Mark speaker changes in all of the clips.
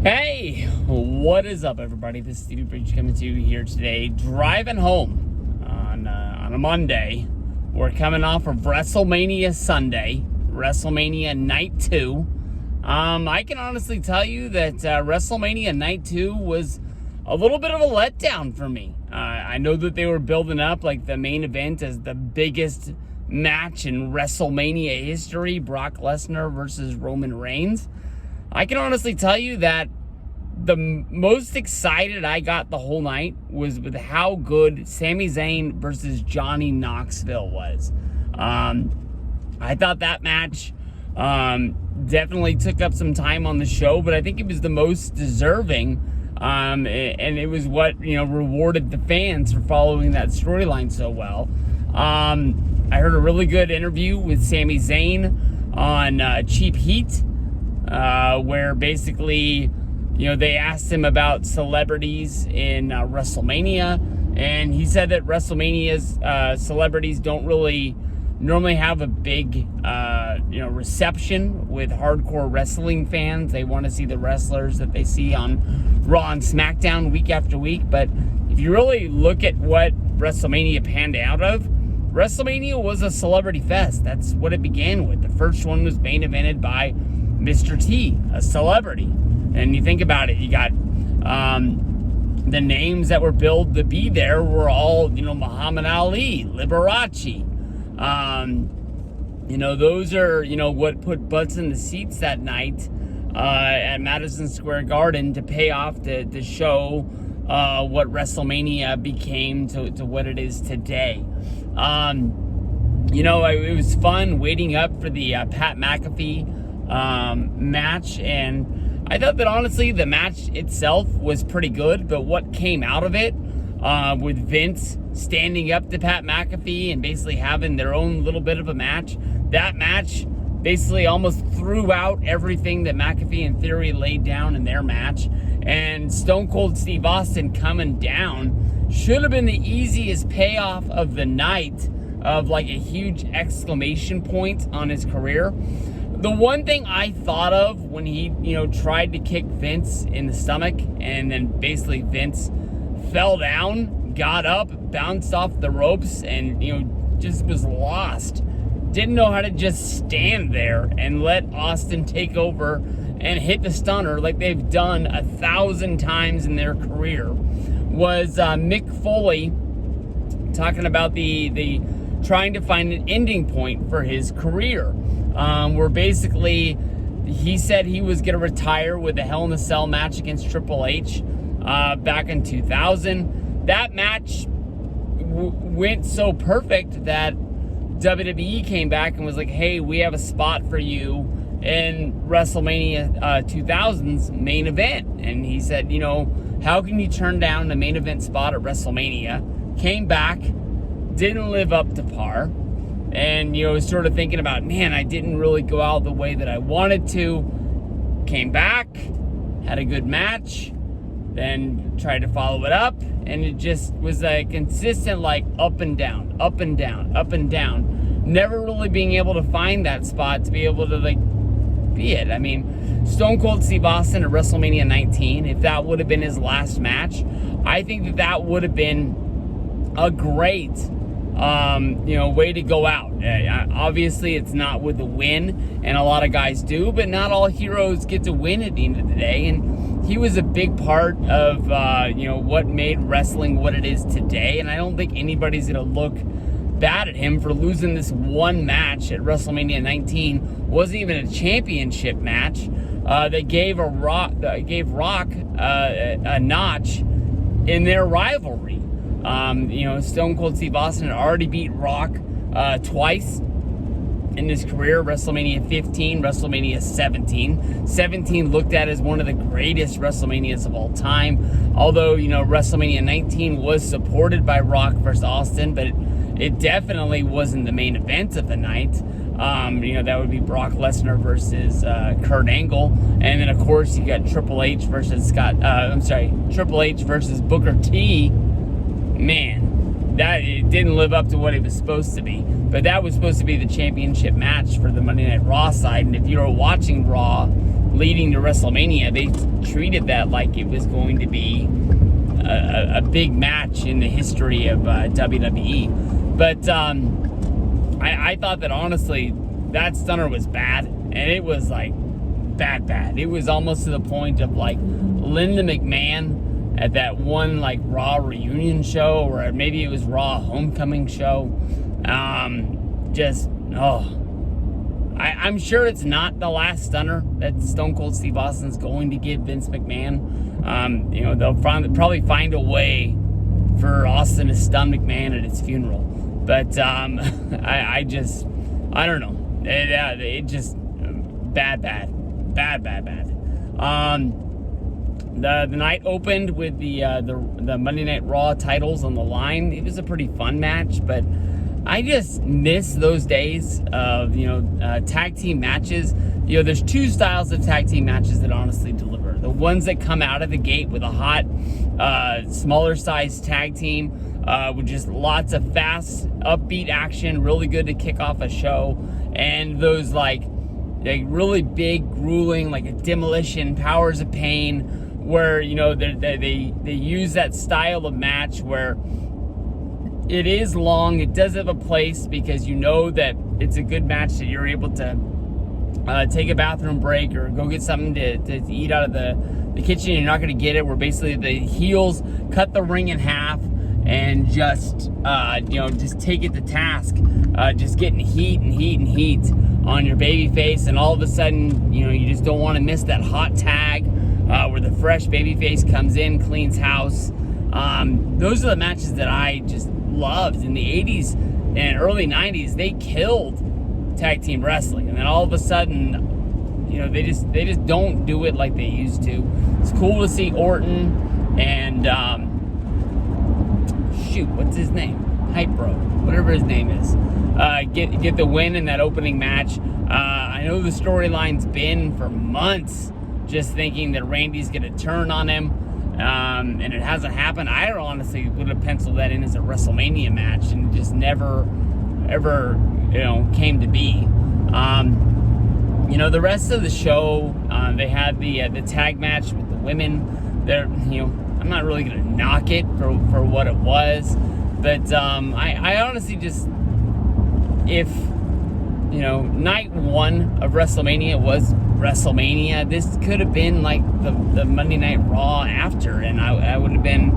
Speaker 1: Hey, what is up, everybody? This is Stevie Bridge coming to you here today, driving home on a Monday. We're coming off of Wrestlemania Sunday, Wrestlemania Night 2. I can honestly tell you that Wrestlemania Night 2 was a little bit of a letdown for me. I know that they were building up like the main event as the biggest match in WrestleMania history, Brock Lesnar versus Roman Reigns. I can honestly tell you that the most excited I got the whole night was with how good Sami Zayn versus Johnny Knoxville was. I thought that match definitely took up some time on the show, but I think it was the most deserving, and it was what rewarded the fans for following that storyline so well. I heard a really good interview with Sami Zayn on Cheap Heat. Where basically, they asked him about celebrities in WrestleMania, and he said that WrestleMania's celebrities don't really normally have a big, reception with hardcore wrestling fans. They want to see the wrestlers that they see on Raw and SmackDown week after week. But if you really look at what WrestleMania panned out of, WrestleMania was a celebrity fest. That's what it began with. The first one was main evented by Mr. T, a celebrity. And you think about it, you got the names that were billed to be there were all, Muhammad Ali, Liberace. Those are, what put butts in the seats that night at Madison Square Garden to pay off to show what WrestleMania became to what it is today. It was fun waiting up for the Pat McAfee match, and I thought that honestly the match itself was pretty good, but what came out of it with Vince standing up to Pat McAfee and basically having their own little bit of a match, that match basically almost threw out everything that McAfee and Theory laid down in their match. And Stone Cold Steve Austin coming down should have been the easiest payoff of the night, of like a huge exclamation point on his career. The one thing I thought of when he, tried to kick Vince in the stomach, and then basically Vince fell down, got up, bounced off the ropes, and, just was lost. Didn't know how to just stand there and let Austin take over and hit the stunner like they've done 1,000 times in their career. Was Mick Foley talking about the trying to find an ending point for his career. Where basically he said he was going to retire with a Hell in a Cell match against Triple H back in 2000. That match went so perfect that WWE came back and was like, hey, we have a spot for you in WrestleMania 2000's main event. And he said, how can you turn down the main event spot at WrestleMania? Came back, didn't live up to par. And, was sort of thinking about, man, I didn't really go out the way that I wanted to. Came back, had a good match, then tried to follow it up. And it just was a consistent, up and down, up and down, up and down. Never really being able to find that spot to be able to, be it. I mean, Stone Cold Steve Austin at WrestleMania 19, if that would have been his last match, I think that would have been a great way to go out. Obviously, it's not with the win, and a lot of guys do, but not all heroes get to win at the end of the day. And he was a big part of, what made wrestling what it is today. And I don't think anybody's going to look bad at him for losing this one match at WrestleMania 19. Wasn't even a championship match. They gave Rock a notch in their rivalry. Stone Cold Steve Austin had already beat Rock twice in his career, WrestleMania 15, WrestleMania 17. 17 looked at as one of the greatest WrestleManias of all time. Although, WrestleMania 19 was supported by Rock versus Austin, but it definitely wasn't the main event of the night. That would be Brock Lesnar versus Kurt Angle. And then, of course, you got Triple H versus Triple H versus Booker T. Man, that it didn't live up to what it was supposed to be. But that was supposed to be the championship match for the Monday Night Raw side. And if you were watching Raw leading to WrestleMania, they treated that like it was going to be a big match in the history of WWE. But I thought that, honestly, that stunner was bad, and it was like bad. It was almost to the point of like Linda McMahon at that one like Raw reunion show, or maybe it was Raw homecoming show. I'm sure it's not the last stunner that Stone Cold Steve Austin's going to give Vince McMahon. They'll probably find a way for Austin to stun McMahon at his funeral. But I don't know. It just bad. The night opened with the Monday Night Raw titles on the line. It was a pretty fun match, but I just miss those days of tag team matches. There's two styles of tag team matches that honestly deliver. The ones that come out of the gate with a hot, smaller size tag team with just lots of fast, upbeat action, really good to kick off a show, and those like really big, grueling, like a Demolition, Powers of Pain, where they use that style of match where it is long, it does have a place, because that it's a good match that you're able to take a bathroom break or go get something to eat out of the kitchen. You're not going to get it, where basically the heels cut the ring in half and just take it to task, just getting heat on your baby face, and all of a sudden you just don't want to miss that hot tag where the fresh baby face comes in, cleans house. Those are the matches that I just loved in the 80s and early 90s. They killed tag team wrestling, and then all of a sudden they just don't do it like they used to. It's cool to see Orton and what's his name? Hype Bro, whatever his name is, get the win in that opening match. I know the storyline's been for months just thinking that Randy's gonna turn on him, and it hasn't happened. I honestly would have penciled that in as a WrestleMania match, and just never ever came to be. The rest of the show, they had the tag match with the women. I'm not really gonna knock it for what it was, but I honestly just, if night one of WrestleMania was WrestleMania, this could have been like the Monday Night Raw after, and I would have been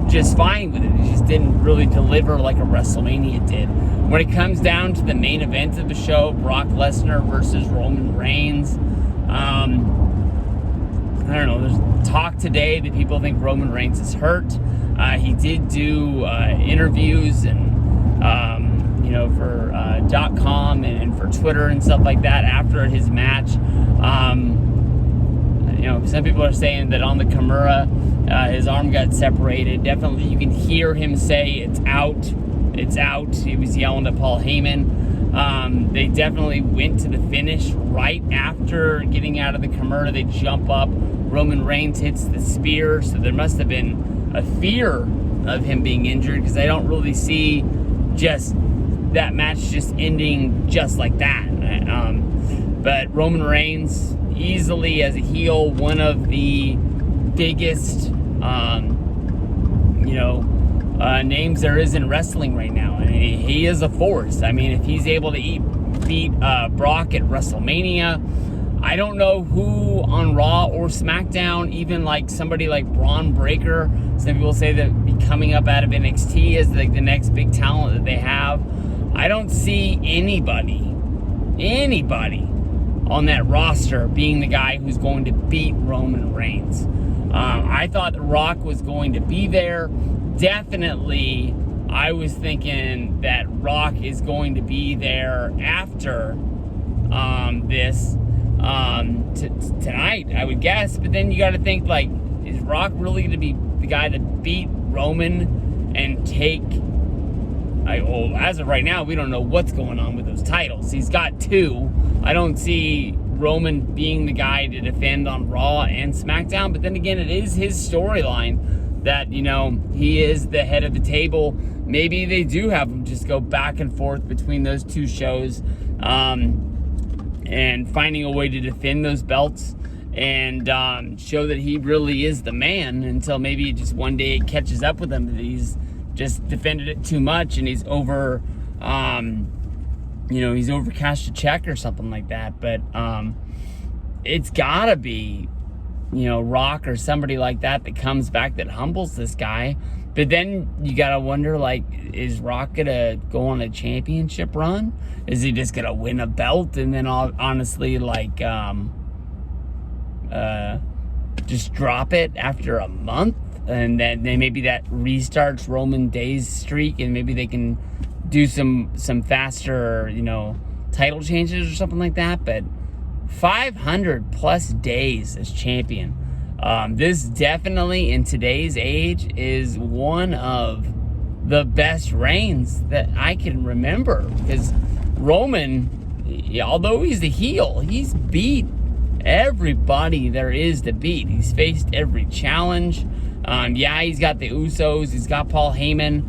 Speaker 1: just fine with it. It just didn't really deliver like a WrestleMania did. When it comes down to the main event of the show, Brock Lesnar versus Roman Reigns, I don't know, there's talk today that people think Roman Reigns is hurt. He did do interviews and for .com and for Twitter and stuff like that after his match. Some people are saying that on the Kimura, his arm got separated. Definitely, you can hear him say it's out. He was yelling at Paul Heyman. They definitely went to the finish right after getting out of the Kimura. They jump up. Roman Reigns hits the spear, so there must have been a fear of him being injured, because I don't really see just that match just ending just like that. But Roman Reigns, easily as a heel, one of the biggest names there is in wrestling right now. And he is a force. I mean, if he's able to beat Brock at WrestleMania, I don't know who on Raw or SmackDown, even like somebody like Braun Breaker. Some people say that coming up out of NXT is like the next big talent that they have. I don't see anybody on that roster being the guy who's going to beat Roman Reigns. I thought The Rock was going to be there. Definitely, I was thinking that Rock is going to be there after this tonight, I would guess. But then you got to think, like, is Rock really going to be the guy to beat Roman and take... as of right now, we don't know what's going on with those titles. He's got two. I don't see Roman being the guy to defend on Raw and SmackDown. But then again, it is his storyline that, he is the head of the table. Maybe they do have him just go back and forth between those two shows, and finding a way to defend those belts. and show that he really is the man, until maybe just one day it catches up with him that he's just defended it too much and he's over, he's overcashed a check or something like that. But it's gotta be, Rock or somebody like that comes back that humbles this guy. But then you gotta wonder, like, is Rock gonna go on a championship run? Is he just gonna win a belt and then honestly, like, just drop it after a month? And then maybe that restarts Roman Days' streak, and maybe they can do some faster, title changes or something like that. But 500 plus days as champion. This definitely, in today's age, is one of the best reigns that I can remember. Because Roman, although he's the heel, he's beat everybody there is to beat. He's faced every challenge. He's got the Usos, he's got Paul Heyman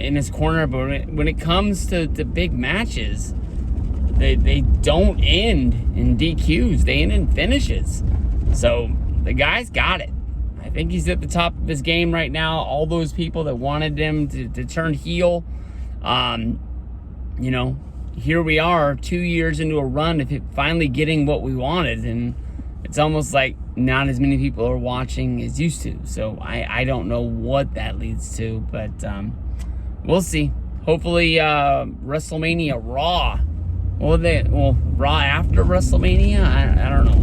Speaker 1: in his corner, but when it comes to big matches, they don't end in DQs, they end in finishes. So the guy's got it. I think he's at the top of his game right now. All those people that wanted him to turn heel, here we are 2 years into a run of finally getting what we wanted, and it's almost like not as many people are watching as used to. So I don't know what that leads to, but we'll see. Hopefully WrestleMania Raw. Raw after WrestleMania? I don't know.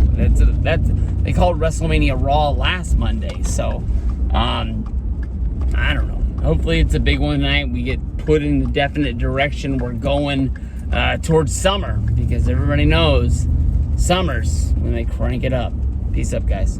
Speaker 1: That's they called WrestleMania Raw last Monday, so I don't know. Hopefully it's a big one tonight. We get put in the definite direction we're going towards summer, because everybody knows summer's when they crank it up. Peace up, guys.